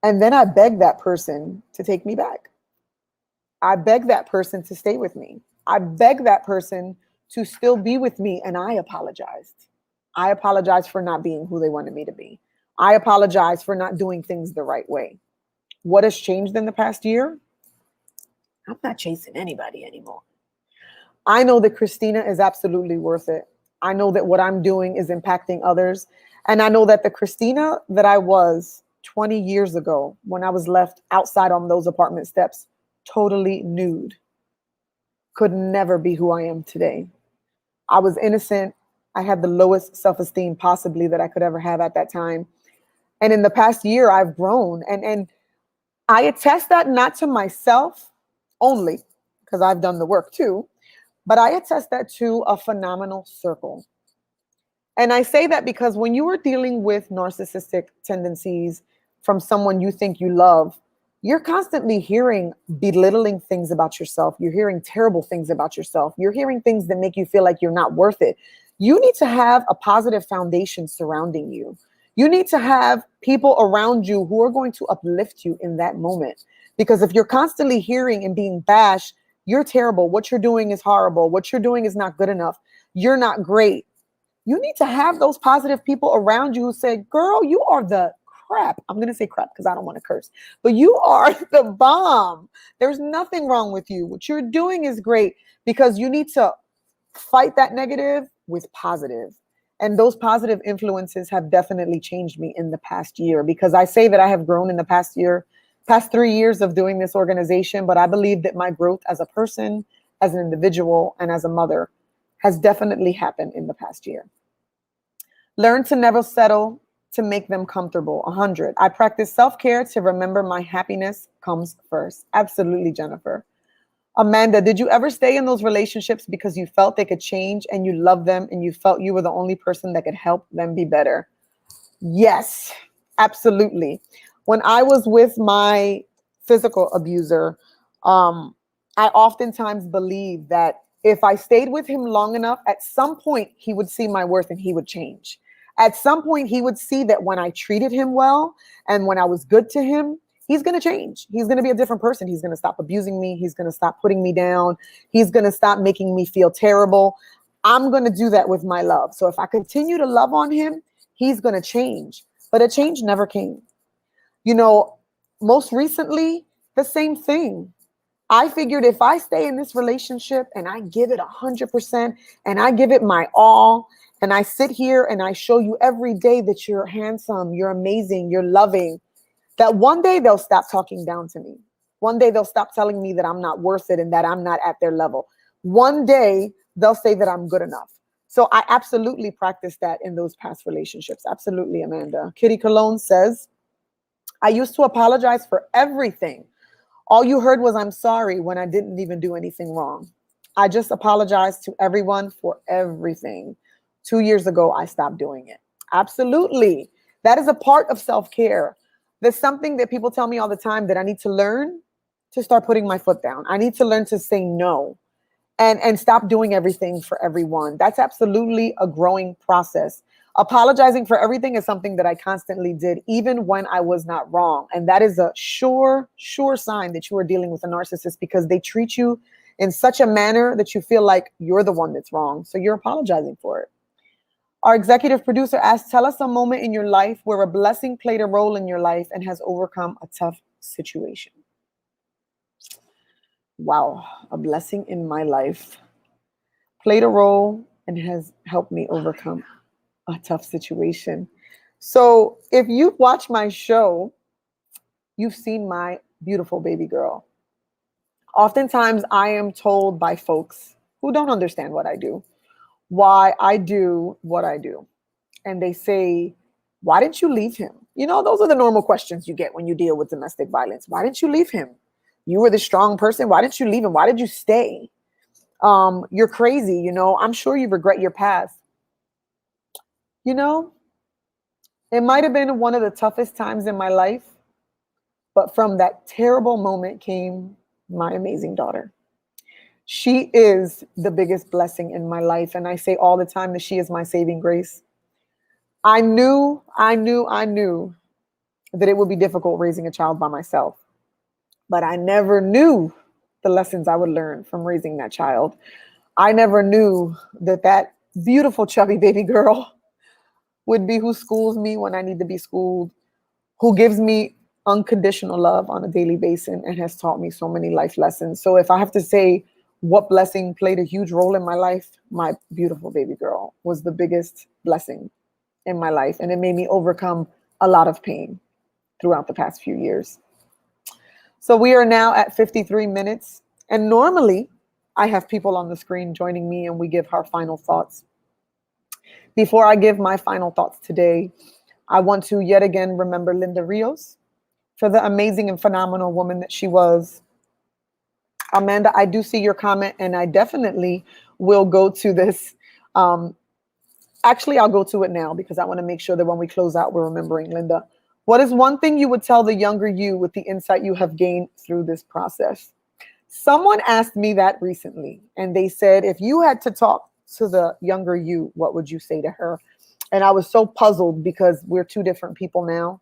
And then I begged that person to take me back. I begged that person to stay with me. I begged that person to still be with me, and I apologized. I apologized for not being who they wanted me to be. I apologized for not doing things the right way. What has changed in the past year? I'm not chasing anybody anymore. I know that Christina is absolutely worth it. I know that what I'm doing is impacting others. And I know that the Christina that I was 20 years ago, when I was left outside on those apartment steps, totally nude, could never be who I am today. I was innocent. I had the lowest self-esteem possibly that I could ever have at that time. And in the past year, I've grown. And I attest that not to myself only, because I've done the work too, but I attest that to a phenomenal circle. And I say that because when you are dealing with narcissistic tendencies from someone you think you love, you're constantly hearing belittling things about yourself. You're hearing terrible things about yourself. You're hearing things that make you feel like you're not worth it. You need to have a positive foundation surrounding you. You need to have people around you who are going to uplift you in that moment. Because if you're constantly hearing and being bashed, you're terrible, what you're doing is horrible, what you're doing is not good enough, you're not great. You need to have those positive people around you who say, girl, you are the crap. I'm going to say crap because I don't want to curse, but you are the bomb. There's nothing wrong with you. What you're doing is great, because you need to fight that negative with positive. And those positive influences have definitely changed me in the past year, because I say that I have grown in the past 3 years of doing this organization, but I believe that my growth as a person, as an individual, and as a mother has definitely happened in the past year. Learn to never settle to make them comfortable. 100. I practice self-care to remember my happiness comes first. Absolutely, Jennifer. Amanda, did you ever stay in those relationships because you felt they could change and you loved them and you felt you were the only person that could help them be better? Yes, absolutely. When I was with my physical abuser, I oftentimes believed that if I stayed with him long enough, at some point he would see my worth and he would change. At some point he would see that when I treated him well and when I was good to him, he's going to change. He's going to be a different person. He's going to stop abusing me. He's going to stop putting me down. He's going to stop making me feel terrible. I'm going to do that with my love. So if I continue to love on him, he's going to change. But a change never came. Most recently, the same thing. I figured if I stay in this relationship and I give it 100% and I give it my all, and I sit here and I show you every day that you're handsome, you're amazing, you're loving, that one day they'll stop talking down to me. One day they'll stop telling me that I'm not worth it and that I'm not at their level. One day they'll say that I'm good enough. So I absolutely practiced that in those past relationships. Absolutely, Amanda. Kitty Cologne says, I used to apologize for everything. All you heard was I'm sorry when I didn't even do anything wrong. I just apologized to everyone for everything. 2 years ago, I stopped doing it. Absolutely. That is a part of self-care. There's something that people tell me all the time that I need to learn to start putting my foot down. I need to learn to say no and stop doing everything for everyone. That's absolutely a growing process. Apologizing for everything is something that I constantly did, even when I was not wrong. And that is a sure sign that you are dealing with a narcissist, because they treat you in such a manner that you feel like you're the one that's wrong. So you're apologizing for it. Our executive producer asked, tell us a moment in your life where a blessing played a role in your life and has overcome a tough situation. Wow, a blessing in my life played a role and has helped me overcome a tough situation. So if you've watched my show, you've seen my beautiful baby girl. Oftentimes I am told by folks who don't understand what I do, why I do what I do. And they say, why didn't you leave him? Those are the normal questions you get when you deal with domestic violence. Why didn't you leave him? You were the strong person. Why didn't you leave him? Why did you stay? You're crazy. I'm sure you regret your past. It might have been one of the toughest times in my life, but from that terrible moment came my amazing daughter. She is the biggest blessing in my life. And I say all the time that she is my saving grace. I knew that it would be difficult raising a child by myself, but I never knew the lessons I would learn from raising that child. I never knew that beautiful chubby baby girl would be who schools me when I need to be schooled, who gives me unconditional love on a daily basis and has taught me so many life lessons. So if I have to say what blessing played a huge role in my life, my beautiful baby girl was the biggest blessing in my life. And it made me overcome a lot of pain throughout the past few years. So we are now at 53 minutes. And normally I have people on the screen joining me and we give our final thoughts. Before I give my final thoughts today, I want to yet again remember Linda Rios for the amazing and phenomenal woman that she was. Amanda, I do see your comment and I definitely will go to this. Actually, I'll go to it now because I want to make sure that when we close out, we're remembering Linda. What is one thing you would tell the younger you with the insight you have gained through this process? Someone asked me that recently, and they said, if you had to talk to the younger you, what would you say to her? And I was so puzzled because we're two different people now.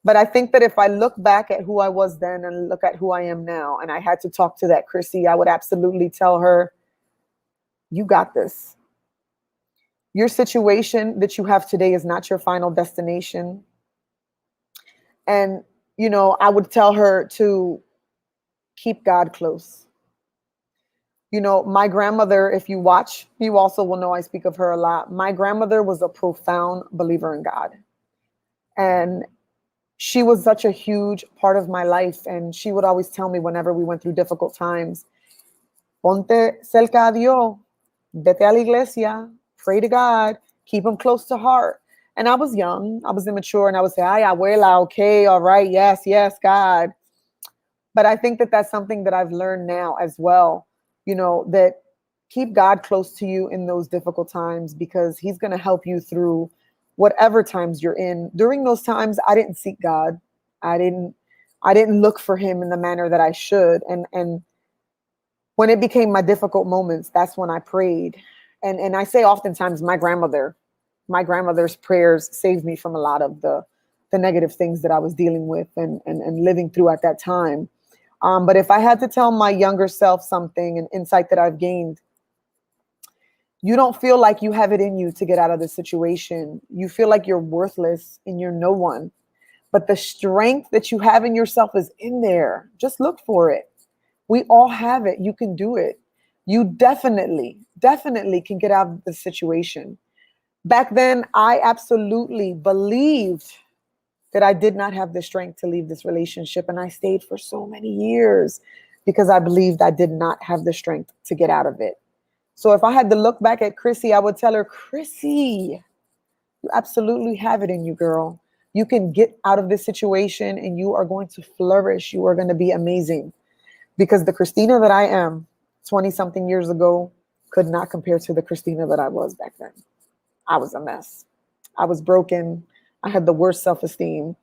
But I think that if I look back at who I was then and look at who I am now, and I had to talk to that Chrissy, I would absolutely tell her, you got this. Your situation that you have today is not your final destination. And, I would tell her to keep God close. My grandmother, if you watch, you also will know I speak of her a lot. My grandmother was a profound believer in God. And she was such a huge part of my life. And she would always tell me whenever we went through difficult times, ponte cerca a Dios, vete a la iglesia, pray to God, keep him close to heart. And I was young, I was immature, and I would say, ay, abuela, okay, all right, yes, God. But I think that that's something that I've learned now as well, that keep God close to you in those difficult times because he's going to help you through whatever times you're in. During those times, I didn't seek God. I didn't look for him in the manner that I should. And when it became my difficult moments, that's when I prayed. And I say oftentimes my grandmother's prayers saved me from a lot of the negative things that I was dealing with and living through at that time. But if I had to tell my younger self something, an insight that I've gained, you don't feel like you have it in you to get out of the situation. You feel like you're worthless and you're no one. But the strength that you have in yourself is in there. Just look for it. We all have it. You can do it. You definitely can get out of the situation. Back then, I absolutely believed that I did not have the strength to leave this relationship. And I stayed for so many years because I believed I did not have the strength to get out of it. So if I had to look back at Chrissy, I would tell her, Chrissy, you absolutely have it in you, girl. You can get out of this situation and you are going to flourish. You are going to be amazing. Because the Christina that I am 20 something years ago could not compare to the Christina that I was back then. I was a mess. I was broken. I had the worst self-esteem.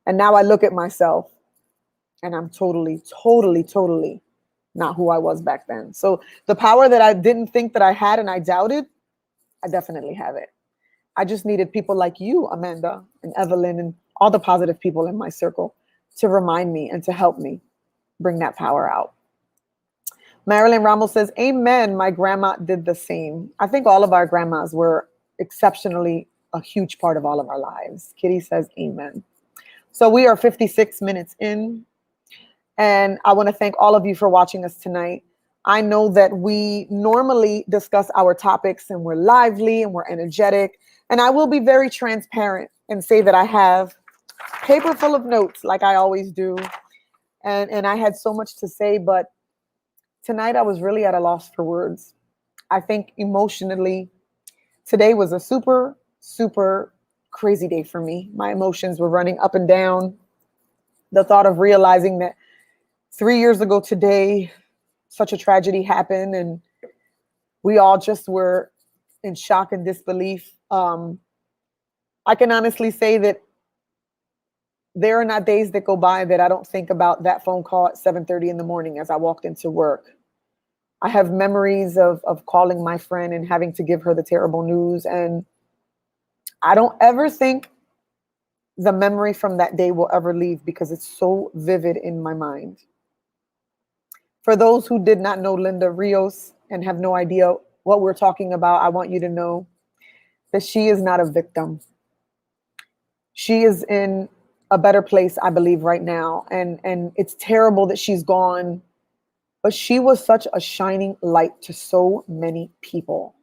And now I look at myself and I'm totally not who I was back then. So the power that I didn't think that I had and I doubted, I definitely have it. I just needed people like you, Amanda and Evelyn and all the positive people in my circle to remind me and to help me bring that power out. Marilyn Ramos says, amen. My grandma did the same. I think all of our grandmas were exceptionally a huge part of all of our lives. Kitty says, amen. So we are 56 minutes in. And I want to thank all of you for watching us tonight. I know that we normally discuss our topics and we're lively and we're energetic. And I will be very transparent and say that I have a paper full of notes like I always do. And I had so much to say, but tonight I was really at a loss for words. I think emotionally, today was a super crazy day for me. My emotions were running up and down. The thought of realizing that 3 years ago today, such a tragedy happened and we all just were in shock and disbelief. I can honestly say that there are not days that go by that I don't think about that phone call at 7:30 in the morning as I walked into work. I have memories of calling my friend and having to give her the terrible news. And I don't ever think the memory from that day will ever leave because it's so vivid in my mind. For those who did not know Linda Rios and have no idea what we're talking about, I want you to know that she is not a victim. She is in a better place, I believe, right now. And it's terrible that she's gone, but she was such a shining light to so many people.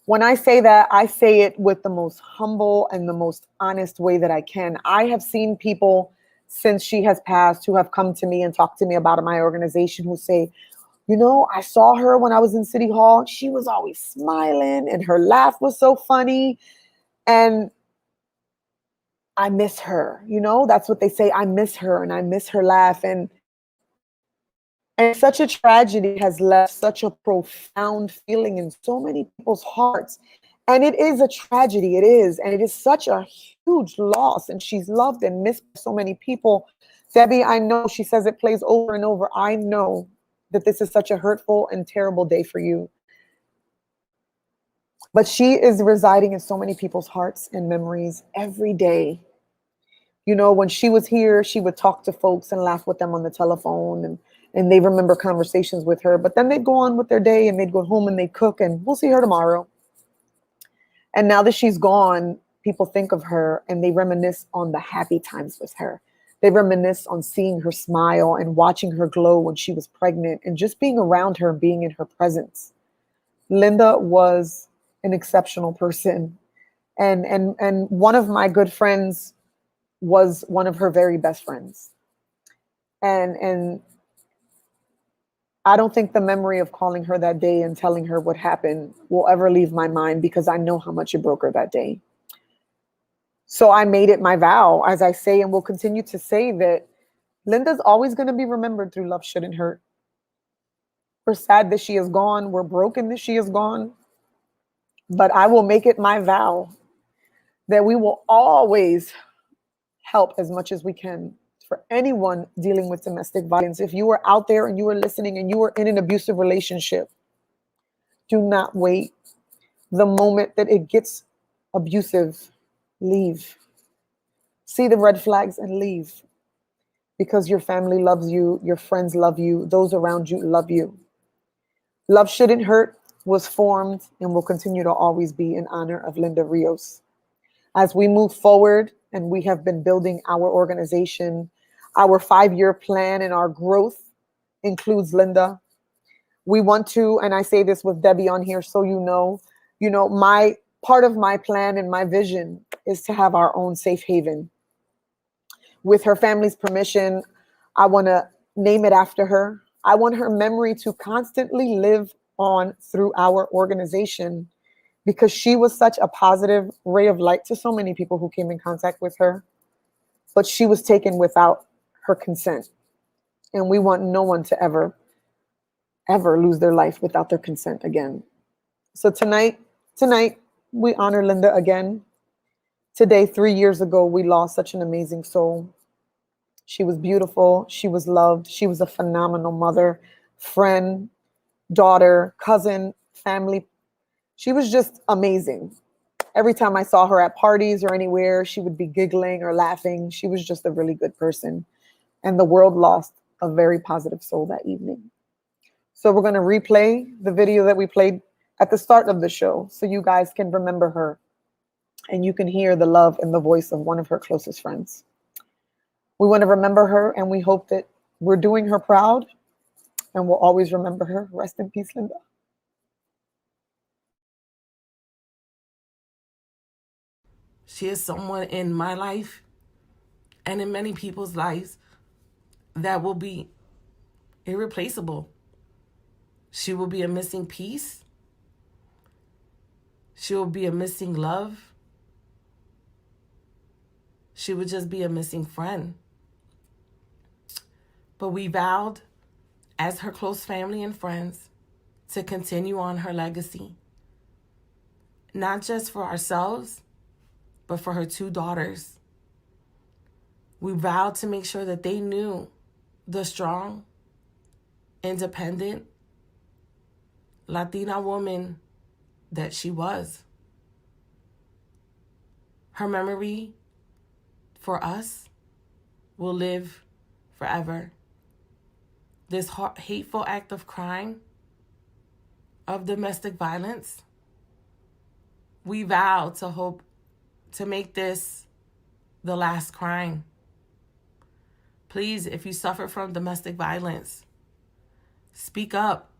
When I say that, I say it with the most humble and the most honest way that I can. I have seen people since she has passed who have come to me and talked to me about my organization who say, you know, I saw her when I was in City Hall. She was always smiling and her laugh was so funny. And I miss her. You know, that's what they say. I miss her and I miss her laugh. And such a tragedy has left such a profound feeling in so many people's hearts. And it is a tragedy. It is. And it is such a huge loss. And she's loved and missed by so many people. Debbie, I know she says it plays over and over. I know that this is such a hurtful and terrible day for you. But she is residing in so many people's hearts and memories every day. You know, when she was here, she would talk to folks and laugh with them on the telephone. And they remember conversations with her. But then they'd go on with their day and they'd go home and they'd cook and we'll see her tomorrow. And now that she's gone, people think of her and they reminisce on the happy times with her. They reminisce on seeing her smile and watching her glow when she was pregnant and just being around her and being in her presence. Linda was an exceptional person. And one of my good friends was one of her very best friends. And I don't think the memory of calling her that day and telling her what happened will ever leave my mind because I know how much it broke her that day. So I made it my vow, as I say, and will continue to say, that Linda's always going to be remembered through Love Shouldn't Hurt. We're sad that she is gone. We're broken that she is gone. But I will make it my vow that we will always help as much as we can for anyone dealing with domestic violence. If you are out there and you are listening and you are in an abusive relationship, do not wait. The moment that it gets abusive, leave. See the red flags and leave. Because your family loves you, your friends love you, those around you love you. Love Shouldn't Hurt was formed and will continue to always be in honor of Linda Rios. As we move forward and we have been building our organization. Our 5-year plan and our growth includes Linda. We want to, and I say this with Debbie on here, so my part of my plan and my vision is to have our own safe haven. With her family's permission, I want to name it after her. I want her memory to constantly live on through our organization, because she was such a positive ray of light to so many people who came in contact with her. But she was taken without her consent. And we want no one to ever lose their life without their consent again. So tonight, we honor Linda again. Today, 3 years ago, we lost such an amazing soul. She was beautiful. She was loved. She was a phenomenal mother, friend, daughter, cousin, family. She was just amazing. Every time I saw her at parties or anywhere, she would be giggling or laughing. She was just a really good person. And the world lost a very positive soul that evening. So we're going to replay the video that we played at the start of the show so you guys can remember her and you can hear the love and the voice of one of her closest friends. We want to remember her, and we hope that we're doing her proud, and we'll always remember her. Rest in peace, Linda. She is someone in my life and in many people's lives that will be irreplaceable. She will be a missing piece. She will be a missing love. She would just be a missing friend. But we vowed, as her close family and friends, to continue on her legacy. Not just for ourselves, but for her 2 daughters. We vowed to make sure that they knew the strong, independent, Latina woman that she was. Her memory for us will live forever. This hateful act of crime, of domestic violence, we vow to hope to make this the last crime. Please, if you suffer from domestic violence, speak up.